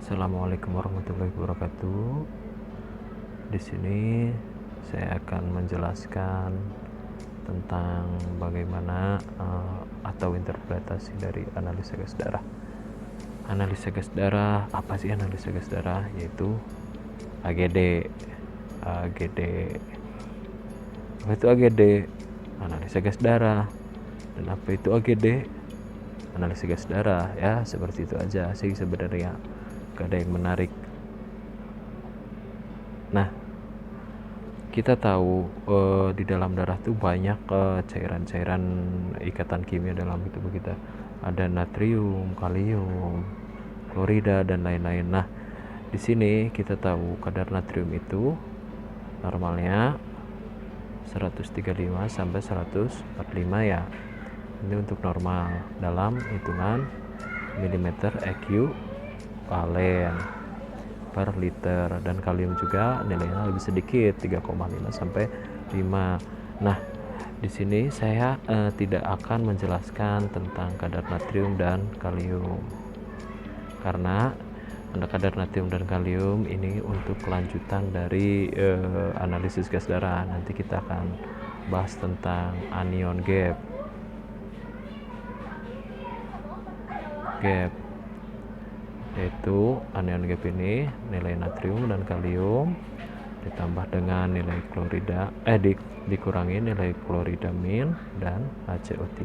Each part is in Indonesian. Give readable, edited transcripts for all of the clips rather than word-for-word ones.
Assalamualaikum warahmatullahi wabarakatuh. Di sini saya akan menjelaskan tentang bagaimana atau interpretasi dari analisa gas darah. Analisa gas darah, apa sih analisa gas darah? Yaitu AGD. Apa itu AGD? Analisa gas darah. Dan apa itu AGD? Analisa gas darah. Ya, seperti itu aja sih sebenarnya. Gak ada yang menarik. Nah, kita tahu di dalam darah tuh banyak cairan-cairan ikatan kimia dalam tubuh kita. Ada natrium, kalium, klorida dan lain-lain. Nah, di sini kita tahu kadar natrium itu normalnya 135 sampai 145 ya. Ini untuk normal dalam hitungan milimeter ekuivalen per liter, dan kalium juga nilainya lebih sedikit 3,5 sampai 5. Nah, di sini saya tidak akan menjelaskan tentang kadar natrium dan kalium karena kadar natrium dan kalium ini untuk kelanjutan dari analisis gas darah. Nanti kita akan bahas tentang anion gap yaitu anion gap ini nilai natrium dan kalium ditambah dengan nilai klorida dikurangi nilai klorida min dan HCO3.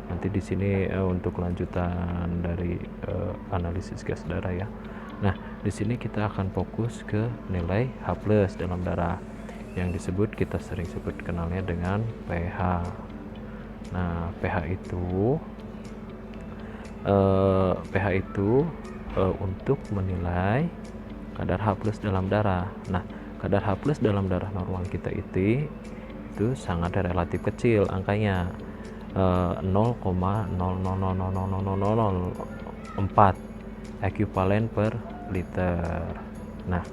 Nanti di sini untuk lanjutan dari analisis gas darah ya. Nah, di sini kita akan fokus ke nilai H+ dalam darah yang kita sering sebut kenalnya dengan pH. Nah, pH itu untuk menilai kadar H+ dalam darah. Nah, kadar H+ dalam darah normal kita itu sangat relatif kecil angkanya, 0,000004 ekuivalen per liter. Nah,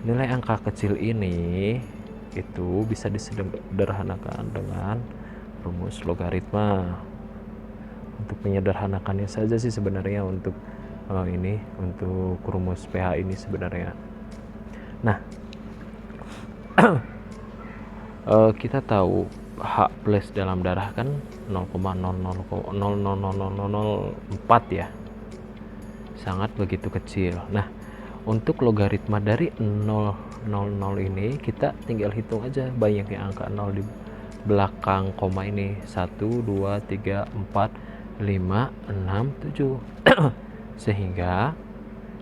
nilai angka kecil ini itu bisa disederhanakan dengan rumus logaritma. Untuk menyederhanakannya saja sih sebenarnya untuk untuk rumus pH ini sebenarnya. Nah, kita tahu H+ dalam darah kan 0,000004 ya, sangat begitu kecil. Nah, untuk logaritma dari 0,00 ini kita tinggal hitung aja banyaknya angka 0 di belakang koma ini, 1, 2, 3, 4, 5, 6, 7 sehingga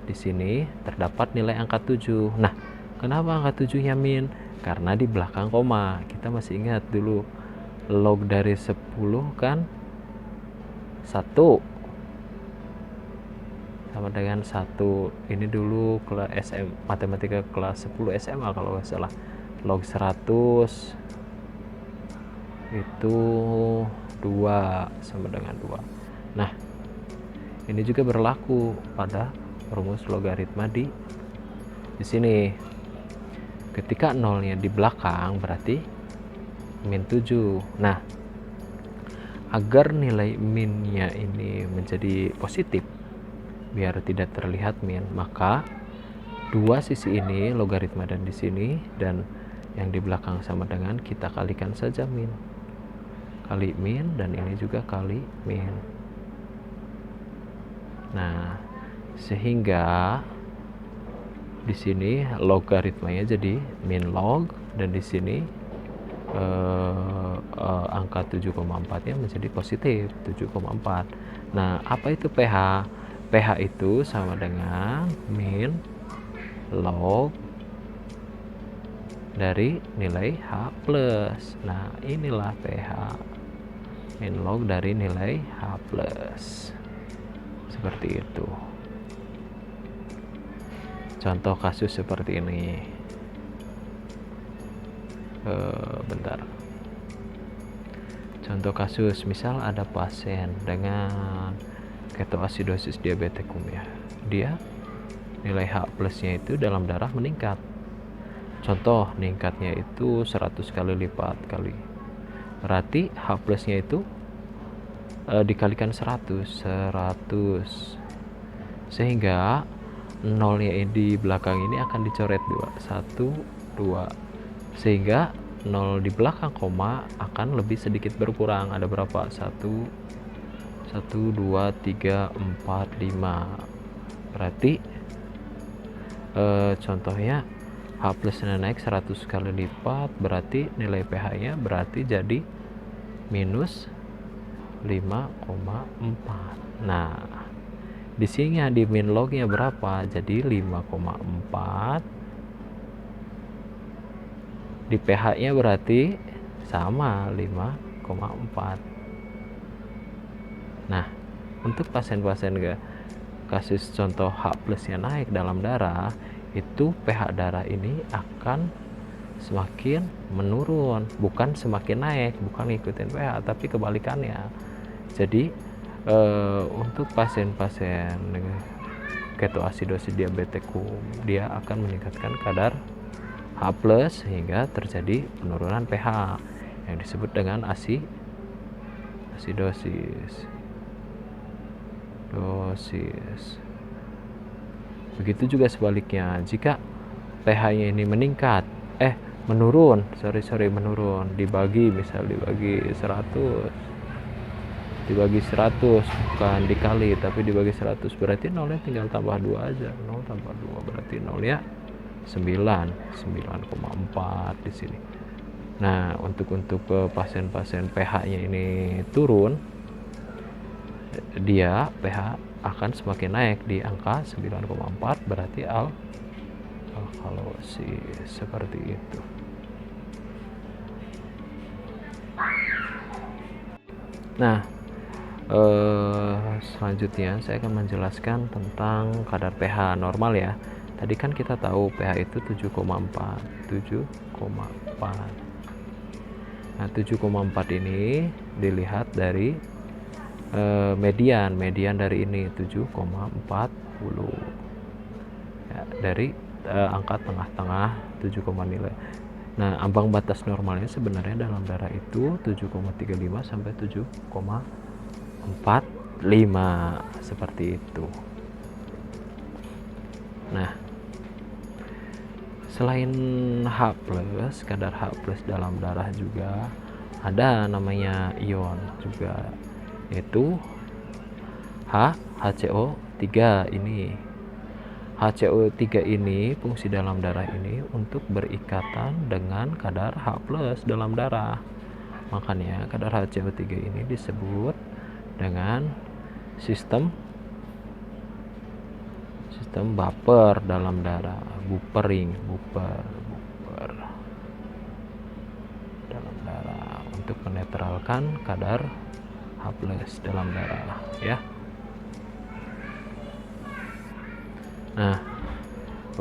di sini terdapat nilai angka 7. Nah, kenapa angka 7-nya min? Karena di belakang koma. Kita masih ingat dulu log dari 10 kan 1 sama dengan 1. Ini dulu kelas matematika kelas 10 SMA kalau nggak salah. Log 100 itu 2 sama dengan 2. Nah, ini juga berlaku pada rumus logaritma di sini. Ketika nolnya di belakang berarti min 7. Nah, agar nilai minnya ini menjadi positif biar tidak terlihat min, maka dua sisi ini logaritma dan di sini dan yang di belakang sama dengan kita kalikan saja min kali min, dan ini juga kali min. Nah, sehingga di sini logaritmanya jadi min log, dan di sini angka 7,4-nya menjadi positif 7,4. Nah, apa itu pH? pH itu sama dengan min log dari nilai H+. Nah, inilah pH, min log dari nilai H+. Seperti itu. Contoh kasus seperti ini. Bentar. Contoh kasus, misal ada pasien dengan ketoasidosis diabetekum ya. Dia nilai H+-nya itu dalam darah meningkat. Contoh, meningkatnya itu 100 kali lipat kali. Berarti H+-nya itu dikalikan 100. Sehingga nolnya di belakang ini akan dicoret 2, 1, 2, sehingga 0 di belakang koma akan lebih sedikit berkurang. Ada berapa? 1, 2, 3, 4, 5. Berarti contohnya H plusnya naik 100 kali lipat, berarti nilai pH nya berarti jadi minus 5,4. Nah, di sini di min lognya berapa? Jadi 5,4. Di pH nya berarti sama 5,4. Nah, untuk pasien-pasien kasus contoh H plusnya naik dalam darah, itu pH darah ini akan semakin menurun, bukan semakin naik, bukan ngikutin pH, tapi kebalikannya. Jadi untuk pasien-pasien ketoasidosis diabetikum, dia akan meningkatkan kadar H plus sehingga terjadi penurunan pH yang disebut dengan asidosis. Begitu juga sebaliknya, jika pH-nya ini menurun, dibagi 100 bukan dikali tapi dibagi 100, berarti nolnya tinggal tambah 2 aja. 0 tambah 2 berarti nolnya 9,4 di sini. Nah, untuk pasien-pasien pH-nya ini turun, dia pH akan semakin naik di angka 9,4, berarti alkalosis, seperti itu. Nah, selanjutnya saya akan menjelaskan tentang kadar pH normal ya. Tadi kan kita tahu pH itu 7,4. Nah, 7,4 ini dilihat dari median dari ini 7,40 ya, dari angka tengah-tengah 7, nilai. Nah, ambang batas normalnya sebenarnya dalam darah itu 7,35 sampai 7,45, seperti itu. Nah, selain H plus, kadar H plus dalam darah juga ada namanya ion juga, yaitu HCO3 ini. HCO3 ini fungsi dalam darah ini untuk berikatan dengan kadar H plus dalam darah. Makanya kadar HCO3 ini disebut dengan sistem Buper dalam darah, buper dalam darah untuk menetralkan kadar H plus dalam darah ya. Nah,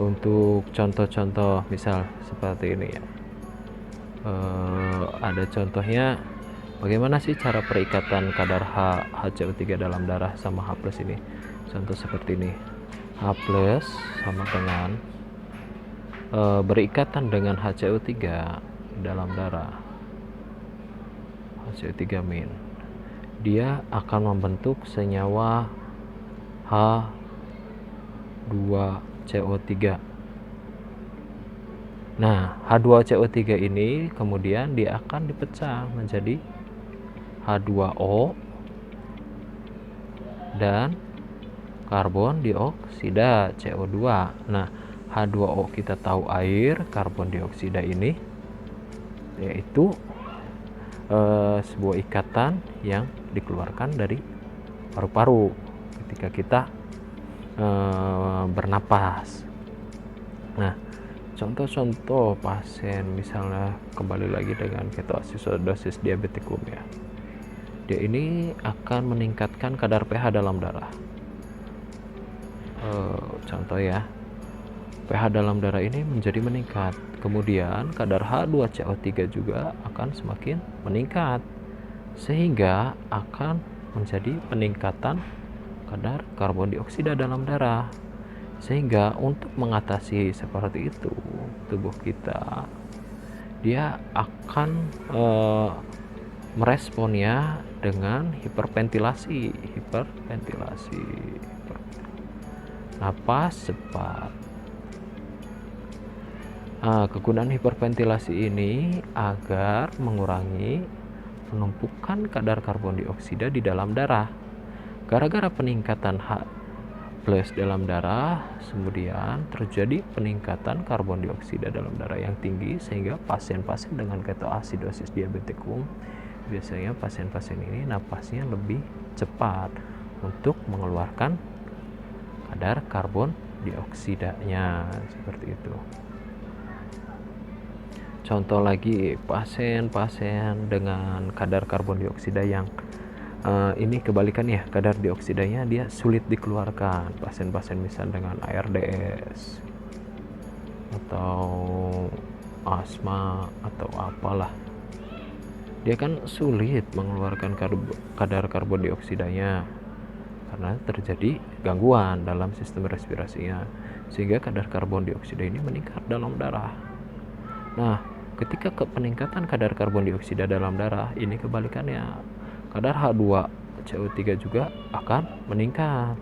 untuk contoh-contoh misal seperti ini ya, ada contohnya bagaimana sih cara perikatan kadar HCO3 dalam darah sama H plus ini. Contoh seperti ini, H plus sama dengan berikatan dengan HCO3 dalam darah, HCO3 min, dia akan membentuk senyawa H2CO3. Nah, H2CO3 ini kemudian dia akan dipecah menjadi H2O dan karbon dioksida CO2. Nah, H2O kita tahu air, karbon dioksida ini yaitu sebuah ikatan yang dikeluarkan dari paru-paru ketika kita bernapas. Nah, contoh-contoh pasien misalnya kembali lagi dengan ketoasidosis diabetikum ya, dia ini akan meningkatkan kadar pH dalam darah. Contoh ya, pH dalam darah ini menjadi meningkat, kemudian kadar H2CO3 juga akan semakin meningkat, sehingga akan menjadi peningkatan kadar karbon dioksida dalam darah. Sehingga untuk mengatasi seperti itu, tubuh kita dia akan meresponnya dengan hiperventilasi. napas cepat. Kegunaan hiperventilasi ini agar mengurangi penumpukan kadar karbon dioksida di dalam darah. Gara-gara peningkatan H plus dalam darah, kemudian terjadi peningkatan karbon dioksida dalam darah yang tinggi, sehingga pasien-pasien dengan ketoasidosis diabeticum, biasanya pasien-pasien ini napasnya lebih cepat untuk mengeluarkan kadar karbon dioksidanya, seperti itu. Contoh lagi, pasien-pasien dengan kadar karbon dioksida yang ini kebalikannya, kadar dioksidanya dia sulit dikeluarkan. Pasien-pasien misal dengan ARDS atau asma atau apalah, dia kan sulit mengeluarkan kadar karbon dioksidanya karena terjadi gangguan dalam sistem respirasinya, sehingga kadar karbon dioksida ini meningkat dalam darah. Nah, ketika peningkatan kadar karbon dioksida dalam darah ini kebalikannya, kadar H2CO3 juga akan meningkat,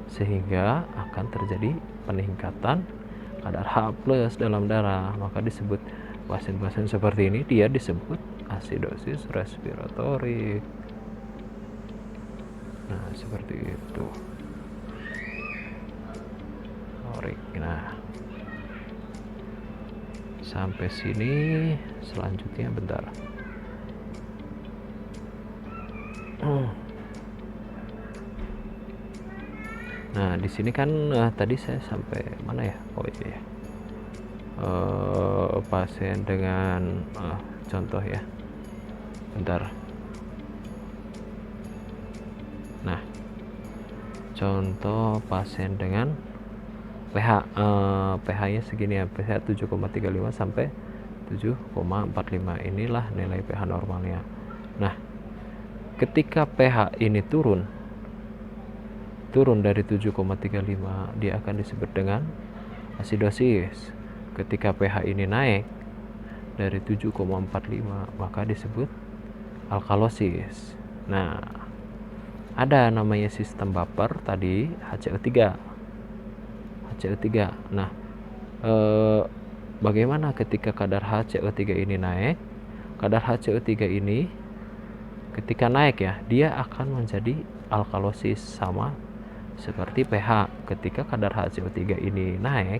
sehingga akan terjadi peningkatan kadar H plus dalam darah. Maka disebut pasien-pasien seperti ini dia disebut asidosis respiratorik. Nah, seperti itu. Nah, sampai sini. Selanjutnya bentar. Nah, di sini kan tadi saya sampai mana ya? Oh iya ya. Pasien dengan contoh ya. Bentar. Nah, contoh pasien dengan pH pH-nya segini ya, pH 7,35 sampai 7,45. Inilah nilai pH normalnya. Nah, ketika pH ini turun dari 7,35, dia akan disebut dengan asidosis. Ketika pH ini naik dari 7,45, maka disebut alkalosis. Nah, ada namanya sistem Baper tadi, HCO3. Nah, bagaimana ketika kadar HCO3 ini naik? Kadar HCO3 ini ketika naik ya, dia akan menjadi alkalosis, sama seperti pH. Ketika kadar HCO3 ini naik,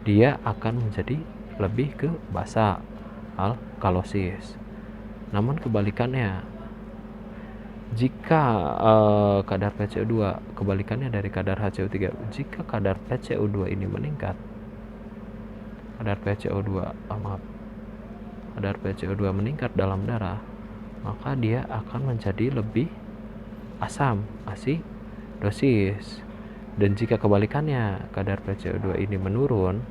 dia akan menjadi lebih ke basa, alkalosis. Namun kebalikannya, jika kadar PCO2 kebalikannya dari kadar HCO3, jika kadar PCO2 ini meningkat, kadar PCO2 meningkat dalam darah, maka dia akan menjadi lebih asam, asidosis. Dan jika kebalikannya, kadar PCO2 ini menurun,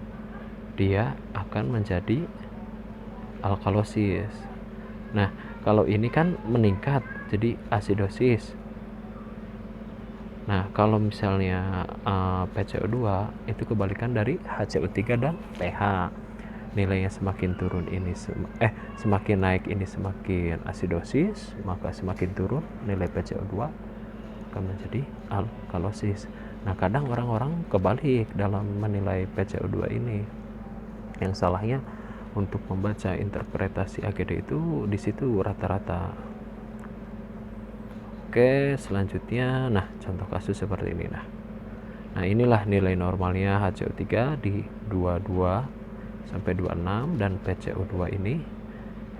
dia akan menjadi alkalosis. Nah, kalau ini kan meningkat jadi asidosis. Nah, kalau misalnya PCO2 itu kebalikan dari HCO3 dan pH. Nilainya semakin turun ini semakin naik ini semakin asidosis, maka semakin turun nilai PCO2 akan menjadi alkalosis. Nah, kadang orang-orang kebalik dalam menilai PCO2 ini. Yang salahnya untuk membaca interpretasi AGD itu di situ rata-rata. Oke, selanjutnya, nah contoh kasus seperti ini. Nah, inilah nilai normalnya HCO3 di 22 sampai 26 dan PCO2 ini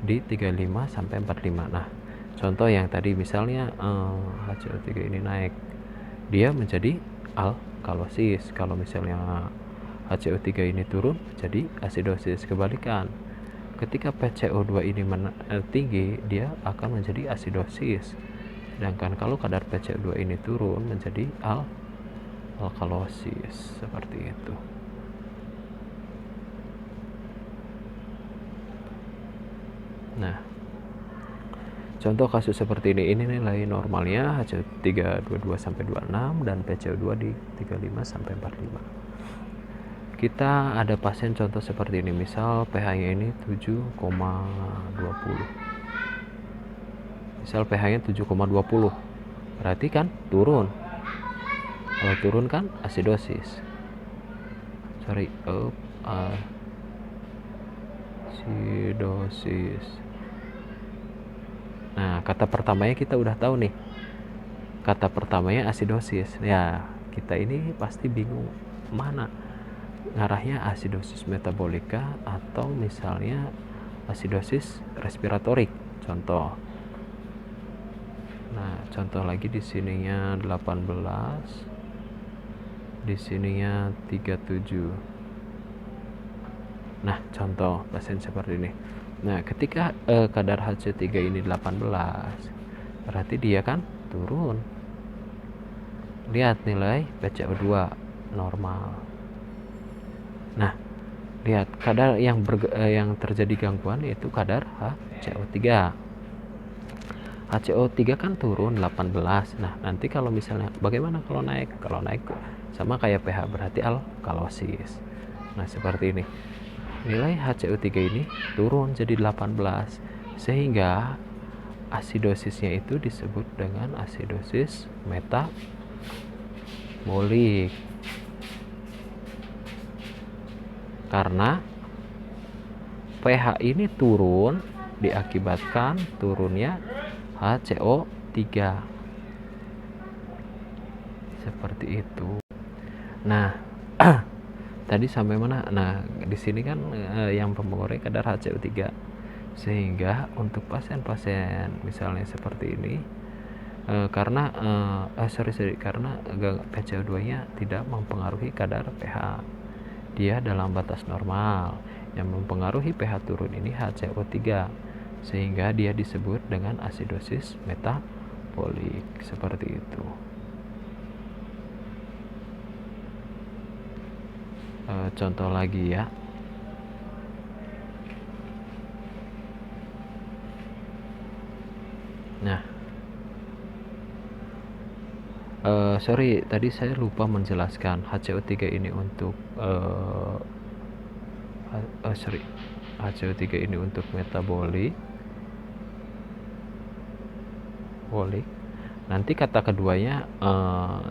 di 35 sampai 45. Nah, contoh yang tadi misalnya HCO3 ini naik, dia menjadi alkalosis. Kalau misalnya HCO3 ini turun jadi asidosis. Kebalikan, ketika PCO2 ini tinggi, dia akan menjadi asidosis. Sedangkan kalau kadar PCO2 ini turun menjadi alkalosis, seperti itu. Nah, contoh kasus seperti ini nilai normalnya HCO3 22 sampai 26 dan PCO2 di 35 sampai 45. Kita ada pasien contoh seperti ini, misal pH-nya ini 7,20. Misal pH-nya 7,20, berarti kan turun. Kalau turun kan asidosis. Asidosis. Nah, kata pertamanya kita udah tahu nih. Kata pertamanya asidosis. Ya, kita ini pasti bingung mana ngarahnya asidosis metabolika atau misalnya asidosis respiratorik. Contoh. Nah, contoh lagi di sininya 18. Di sininya 37. Nah, contoh pasien seperti ini. Nah, ketika kadar HC3 ini 18, berarti dia kan turun. Lihat nilai PCO2 normal. Nah, lihat kadar yang terjadi gangguan yaitu kadar HCO3. HCO3 kan turun 18. Nah, nanti kalau misalnya bagaimana kalau naik? Kalau naik sama kayak pH, berarti alkalosis. Nah, seperti ini. Nilai HCO3 ini turun jadi 18, sehingga asidosisnya itu disebut dengan asidosis metabolik. Karena pH ini turun diakibatkan turunnya HCO3. Seperti itu. Nah, tadi sampai mana? Nah, di sini kan yang mempengaruhi kadar HCO3. Sehingga untuk pasien-pasien misalnya seperti ini, karena PCO2-nya tidak mempengaruhi kadar pH. Dia dalam batas normal. Yang mempengaruhi pH turun ini HCO3. Sehingga dia disebut dengan asidosis metabolik. Seperti itu. Contoh lagi ya. Nah, sorry, tadi saya lupa menjelaskan HCO3 ini untuk HCO3 ini untuk metabolik. Nanti kata keduanya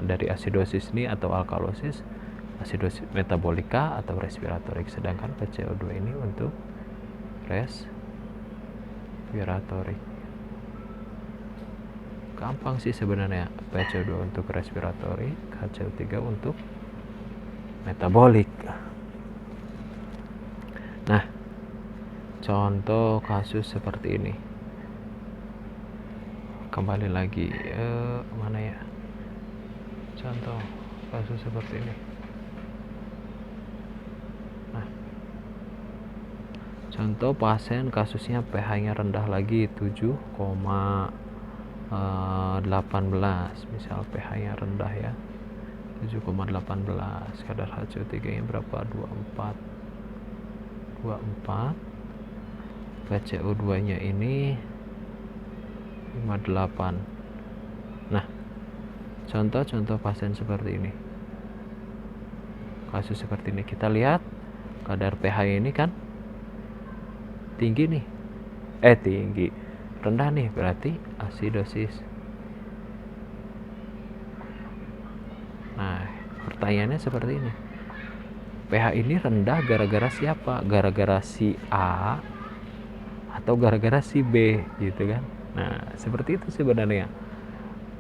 dari asidosis ini atau alkalosis, asidosis metabolika atau respiratorik, sedangkan PCO2 ini untuk respiratorik. Gampang sih sebenarnya. PCO2 untuk respiratorik, HCO3 untuk metabolik. Nah, contoh kasus seperti ini. Kembali lagi mana ya? Contoh kasus seperti ini. Nah, contoh pasien kasusnya pH-nya rendah lagi 7,18. Misal pH-nya rendah ya. 7,18. Kadar HCO3-nya berapa? 24. PCO2-nya ini 58. Nah, contoh pasien seperti ini. Kasus seperti ini kita lihat kadar pH ini kan tinggi nih. Tinggi. Rendah nih, berarti asidosis. Nah, pertanyaannya seperti ini. pH ini rendah gara-gara siapa? Gara-gara si A atau gara-gara si B gitu kan? Nah, seperti itu sebenarnya.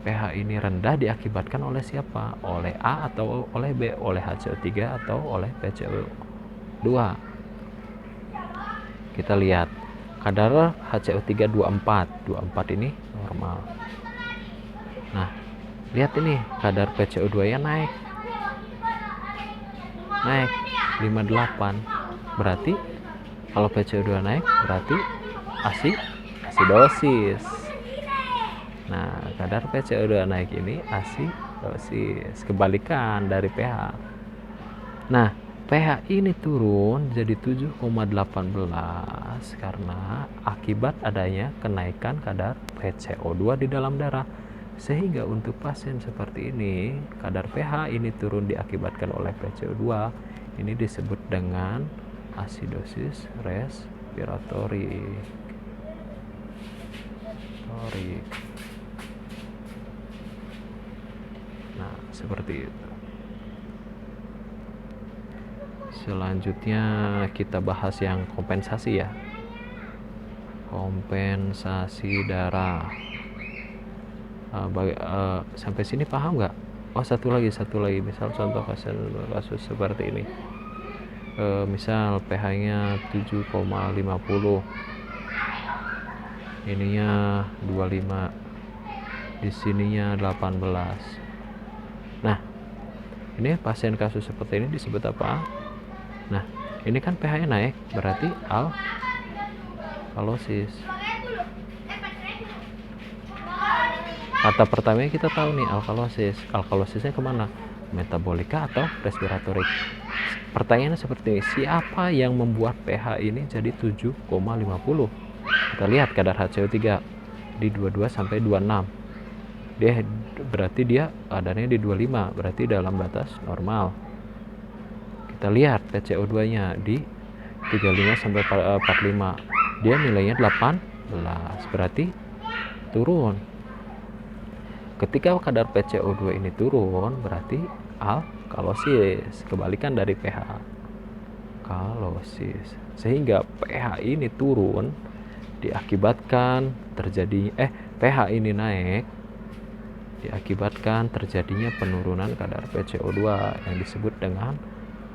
pH ini rendah diakibatkan oleh siapa? Oleh A atau oleh B? Oleh HCO3 atau oleh PCO2? Kita lihat kadar HCO3 24 ini normal. Nah, lihat ini kadar PCO2 nya naik 58. Berarti kalau PCO2 naik berarti asidosis. Nah, kadar PCO2 naik ini asidosis, kebalikan dari pH. Nah, pH ini turun jadi 7,18 karena akibat adanya kenaikan kadar PCO2 di dalam darah. Sehingga untuk pasien seperti ini, kadar pH ini turun diakibatkan oleh PCO2. Ini disebut dengan asidosis respiratorik. Nah, seperti itu. Selanjutnya kita bahas yang kompensasi ya. Kompensasi darah. Sampai sini paham nggak? Oh, satu lagi. Misal contoh kasus seperti ini. Misal pH-nya 7,50, ininya 25, di sininya 18. Nah, ini pasien kasus seperti ini disebut apa? Nah, ini kan pH-nya naik, berarti alkalosis. Kata pertamanya kita tahu nih, alkalosis. Alkalosisnya kemana? Metabolika atau respiratorik? Pertanyaannya seperti ini, siapa yang membuat pH ini jadi 7,50? Kita lihat kadar HCO3 di 22 sampai 26. Berarti dia kadarnya di 25, berarti dalam batas normal. Kita lihat PCO2-nya di 35 sampai 45. Dia nilainya 18, berarti turun. Ketika kadar PCO2 ini turun, berarti alkalosis, kebalikan dari pH. Alkalosis. Sehingga pH ini turun diakibatkan terjadi pH ini naik diakibatkan terjadinya penurunan kadar PCO2 yang disebut dengan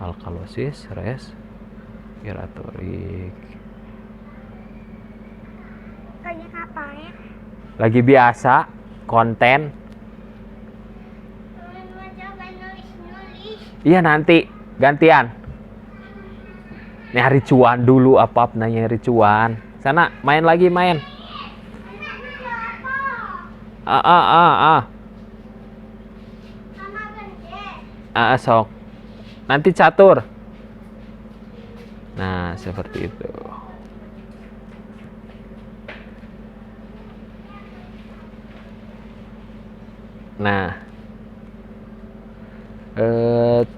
alkalosis respiratorik. Lagi ngapain? Lagi biasa konten. Mau coba nulis. Iya, nanti gantian. Nih hari cuan dulu, apa nanya hari cuan. Sana main lagi. Ini apa? Sama gede. Sok. Nanti catur. Nah, seperti itu. Nah,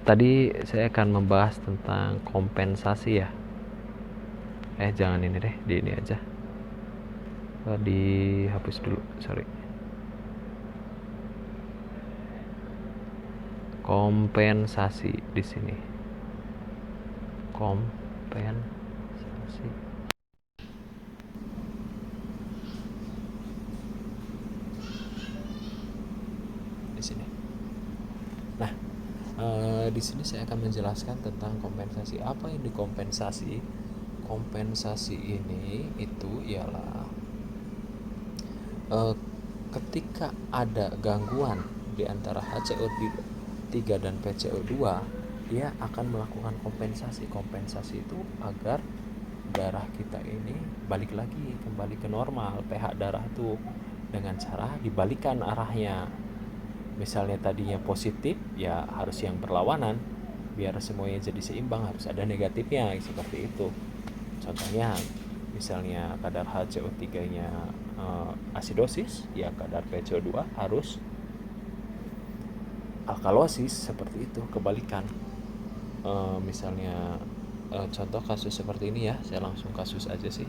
tadi saya akan membahas tentang kompensasi ya. Jangan ini deh, di ini aja. Dihapus dulu, sorry. Kompensasi di sini. Kompensasi. Di sini. Nah, di sini saya akan menjelaskan tentang kompensasi. Apa yang dikompensasi? Kompensasi ini itu ialah ketika ada gangguan di antara HCO3 dan PCO2, dia akan melakukan kompensasi. Kompensasi itu agar darah kita ini balik lagi kembali ke normal, pH darah itu, dengan cara dibalikan arahnya. Misalnya tadinya positif, ya harus yang berlawanan biar semuanya jadi seimbang, harus ada negatifnya, seperti itu. Contohnya misalnya kadar HCO3-nya asidosis, ya kadar PCO2 harus alkalosis, seperti itu, kebalikan. Misalnya contoh kasus seperti ini ya, saya langsung kasus aja sih.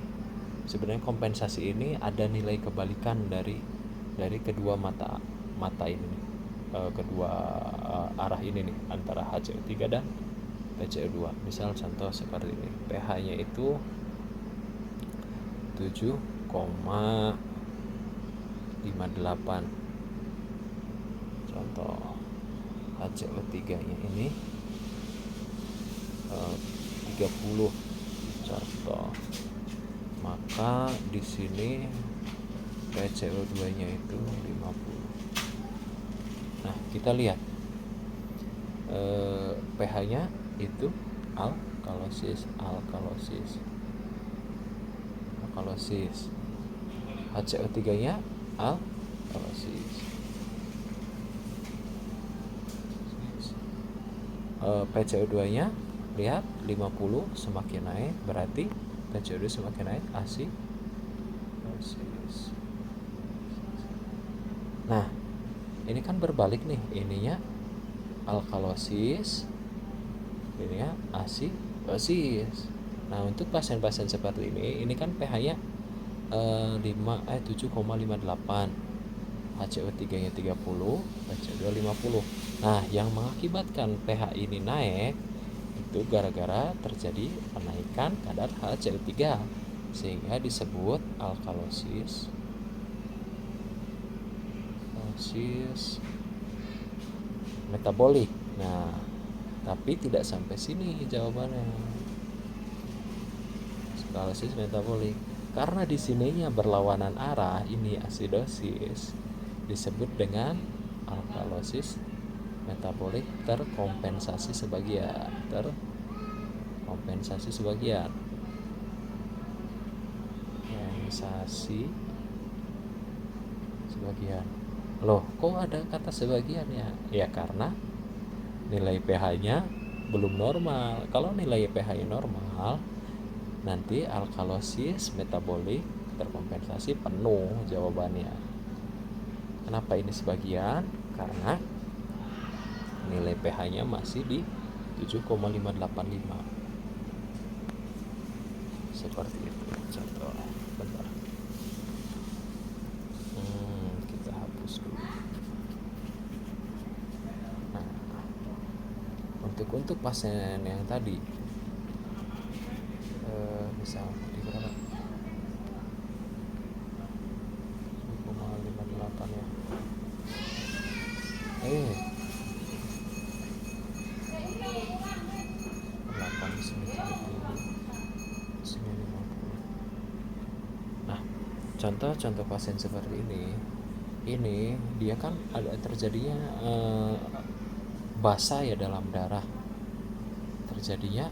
Sebenarnya kompensasi ini ada nilai kebalikan dari kedua mata ini, kedua arah ini nih, antara HCO3 dan PCO2. Misal contoh seperti ini, pH-nya itu 7,58. Contoh HCO3-nya ini 30 contoh. Maka di sini PCO2-nya itu 50. Nah, kita lihat pH-nya itu alkalosis. HCO3-nya alkalosis. PCO2-nya lihat 50, semakin naik berarti PCO2 semakin naik, asidosis. Nah, ini kan berbalik nih, ininya alkalosis, ininya asidosis. Nah, untuk pasien-pasien seperti ini kan pH-nya 7,58, HCO3-nya 30, PCO2 50. Nah, yang mengakibatkan pH ini naik Itu gara-gara terjadi penaikan kadar HCl3 sehingga disebut alkalosis metabolik. Nah, tapi tidak sampai sini jawabannya. Alkalosis metabolik. Karena di sininya berlawanan arah, ini asidosis, disebut dengan alkalosis metabolik terkompensasi sebagian. Kompensasi sebagian. Loh, kok ada kata sebagian ya? Ya karena nilai pH-nya belum normal. Kalau nilai pH-nya normal, nanti alkalosis metabolik terkompensasi penuh jawabannya. Kenapa ini sebagian? Karena nilai pH-nya masih di 7,585. Seperti itu contoh. Bentar. Kita hapus dulu. Nah, untuk pasien yang tadi misal di berapa? 7,58 ya. 8 di sini 30, sini 50. Nah, contoh pasien seperti ini dia kan ada terjadinya basa ya dalam darah, terjadinya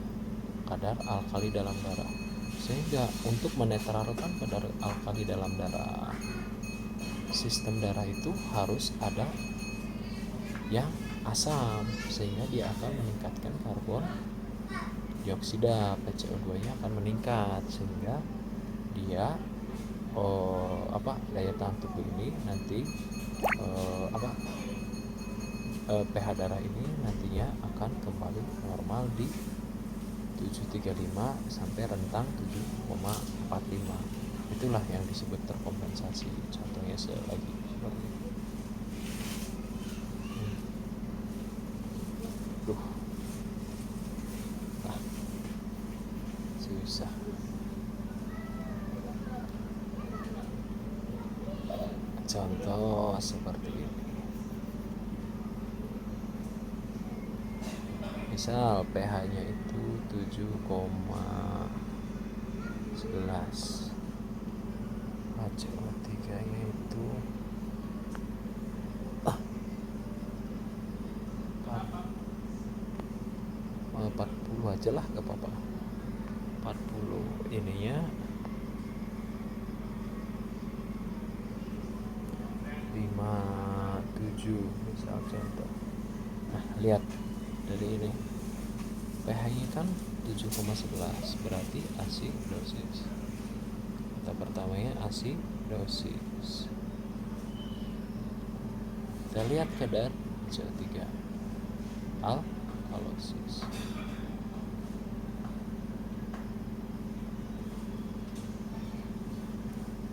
kadar alkali dalam darah, sehingga untuk menetralkan kadar alkali dalam darah, sistem darah itu harus ada yang asam, sehingga dia akan meningkatkan karbon dioksida, PCO2 nya akan meningkat, sehingga dia daya tahan tubuh ini nanti pH darah ini nantinya akan kembali normal di 735 sampai rentang 7,45. Itulah yang disebut terkompensasi. Contohnya lagi seperti ini. Susah. Contoh seperti ini. Misal pH-nya itu 7,11, HCO3-nya itu 40 aja lah, gak apa-apa. 40 ininya 57 misal contoh. Nah, lihat dari ini pH-nya kan 7,11, berarti asidosis. Kata pertamanya asidosis. Kita lihat kadar CO3, alkalosis.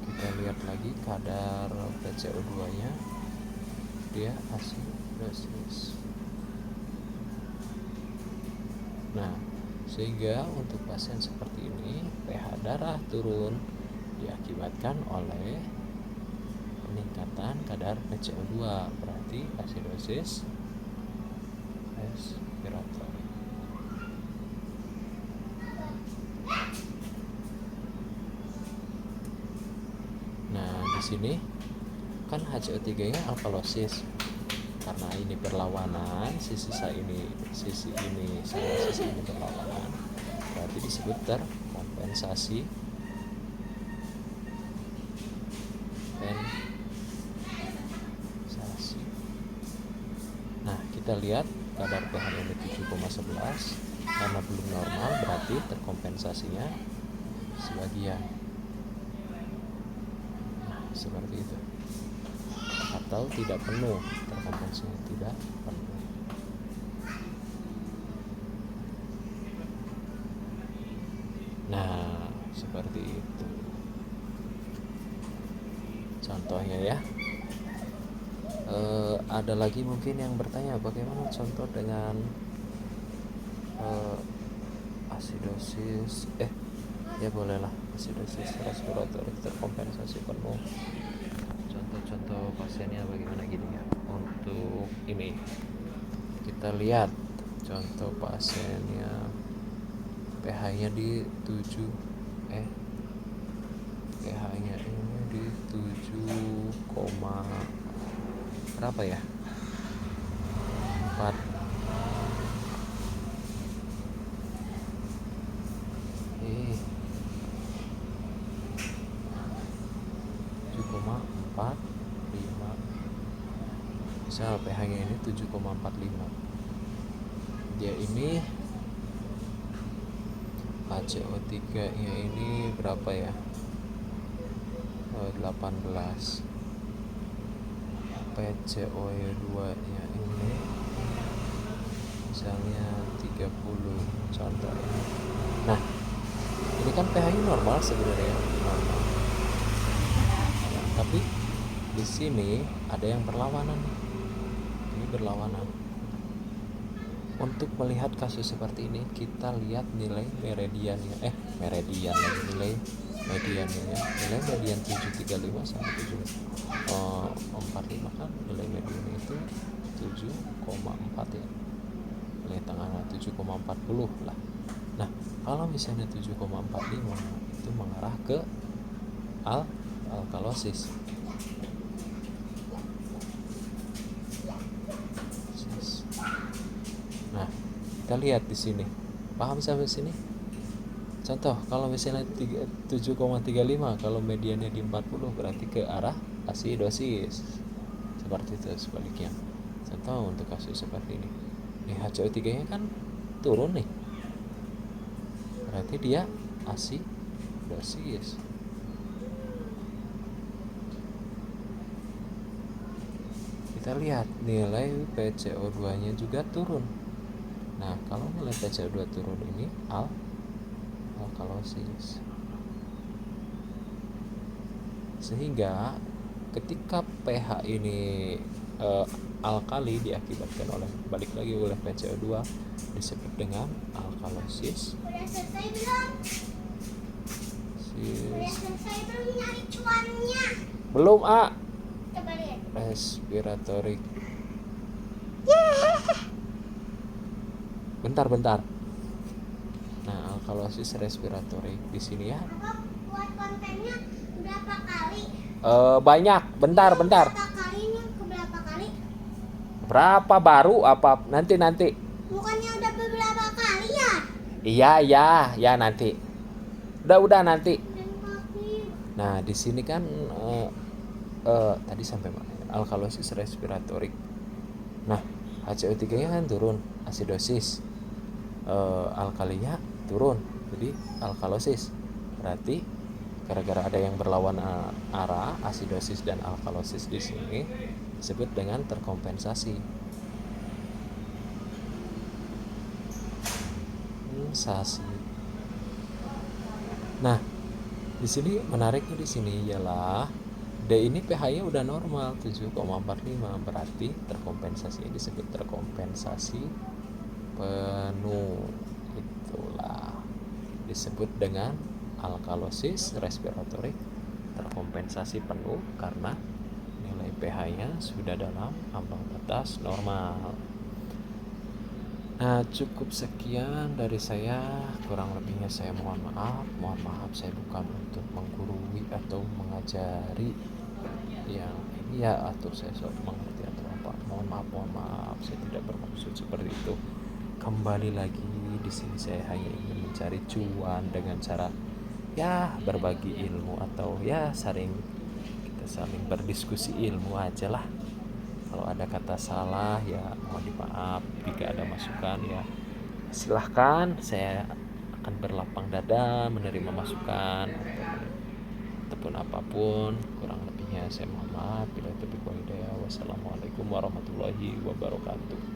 Kita lihat lagi kadar PCO2 nya, dia asidosis. Nah, sehingga untuk pasien seperti ini pH darah turun diakibatkan oleh peningkatan kadar PCO2, berarti asidosis respiratori. Nah, di sini kan HCO3-nya alkalosis. Karena ini berlawanan, sisi ini berlawanan, berarti disebut terkompensasi. Nah, kita lihat kadar pH ini 7,11, karena belum normal berarti terkompensasinya sebagian. Nah, seperti itu. Atau tidak penuh, terkompensasinya tidak penuh. Nah, seperti itu contohnya ya. Ada lagi mungkin yang bertanya bagaimana contoh dengan eh, asidosis ya bolehlah asidosis respiratory terkompensasi penuh. Contoh-contoh pasiennya bagaimana gini ya. Untuk ini kita lihat contoh pasiennya, pH-nya di 7 pH-nya ini di 7, berapa ya, 4 7,45, misal pH-nya ini 7,45, dia ini HCO3 nya ini berapa ya, 18, PCO2 nya ini misalnya 30 contoh ya. Nah ini kan pH nya normal sebenarnya, normal. Nah, tapi di sini ada yang berlawanan, ini berlawanan. Untuk melihat kasus seperti ini kita lihat nilai meridiannya, nilai mediannya ya. Nilai median 735 sampai 745 kan nilai mediannya itu 7,4 ya. Nilai tengahnya 7,40 lah. Nah, kalau misalnya 7,45 itu mengarah ke alkalosis. Nah, kita lihat di sini. Paham sampai sini? Contoh, kalau misalnya 7,35, kalau mediannya di 40 berarti ke arah asidosis. Seperti itu sebaliknya. Contoh untuk kasus seperti ini. Nih HCO3-nya kan turun nih. Berarti dia asidosis. Kita lihat nilai PCO2-nya juga turun. Nah, kalau nilai PCO2 turun ini alkalosis. Sehingga ketika pH ini alkali diakibatkan oleh PCO2 disebut dengan alkalosis. Udah selesai belum? Udah selesai belum nyari cuannya? Belum, Coba lihat. Respiratory. Bentar. Nah, alkalosis respiratory di sini ya. Apa buat kontennya berapa kali? Banyak. Bentar. Berapa kalinya? Keberapa kali? Berapa baru apa nanti? Bukannya udah beberapa kali ya? Iya, nanti. Udah nanti. Dan kaki. Nah, di sini kan tadi sampai mana? Alkalosis respiratory. Nah, HCO3-nya kan turun, asidosis. Alkalinya turun, jadi alkalosis. Berarti gara-gara ada yang berlawan arah, asidosis dan alkalosis di sini disebut dengan terkompensasi. Nah, di sini menariknya di sini ialah D ini pH-nya udah normal 7,45, berarti terkompensasi ini disebut terkompensasi penuh. Itulah disebut dengan alkalosis respiratory, terkompensasi penuh karena nilai pH-nya sudah dalam ambang batas normal. Nah, cukup sekian dari saya. Kurang lebihnya saya mohon maaf. Saya bukan untuk menggurui atau mengajari yang ini ya, atau saya sok mengerti atau apa. Mohon maaf. Saya tidak bermaksud seperti itu. Kembali lagi, di sini saya hanya ingin mencari cuan dengan cara ya berbagi ilmu atau ya kita saling berdiskusi ilmu aja lah. Kalau ada kata salah ya mohon dimaaf. Jika ada masukan ya silahkan, saya akan berlapang dada menerima masukan ataupun apapun. Kurang lebihnya saya mohon maaf. Bila taufiq wal hidayah. Wassalamualaikum warahmatullahi wabarakatuh.